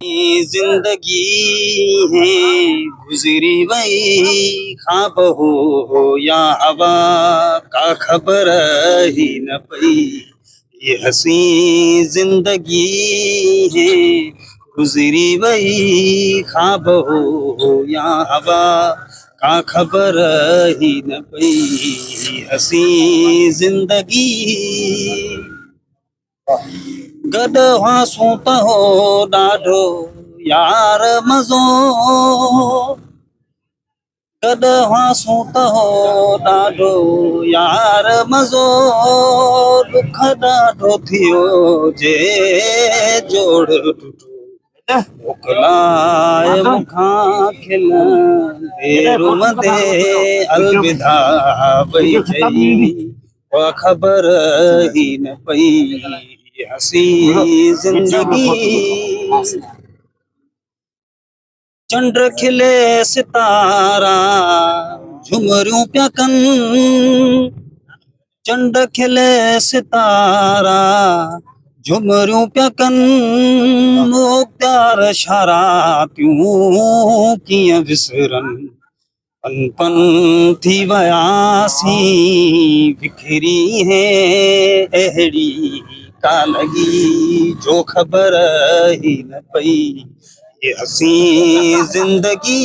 जिंदगी है गुजरी वही ख्वाब हो या हवा का खबर ही न पई। ये हसी जिंदगी है गुजरी वही ख्वाब हो या हवा का खबर ही न पई। हसी जिंदगी गॾ हुआसूं त हो ॾाढो यार मज़ो। गॾ हुआसूं त हो ॾाढो यार मज़ो। दुख ॾाढो थियो जे जोड़ टुटो। मोकिलाए मूंखां खिलंदे रुमंदे अलविदा वई चई। उहा ख़बर ही न पई हसी जिंदगी। चंड खिले सितारा झुमरियूं पिया कनि। चंड खिले सितारा झुमरियूं पिया कनि। मुख़्तियार शरातियूं कीअं विसरनि। पन पन थी वियासीं बिखरी है अहिड़ी का लॻी जो ख़बर ही न पई। ये हसी जिंदगी।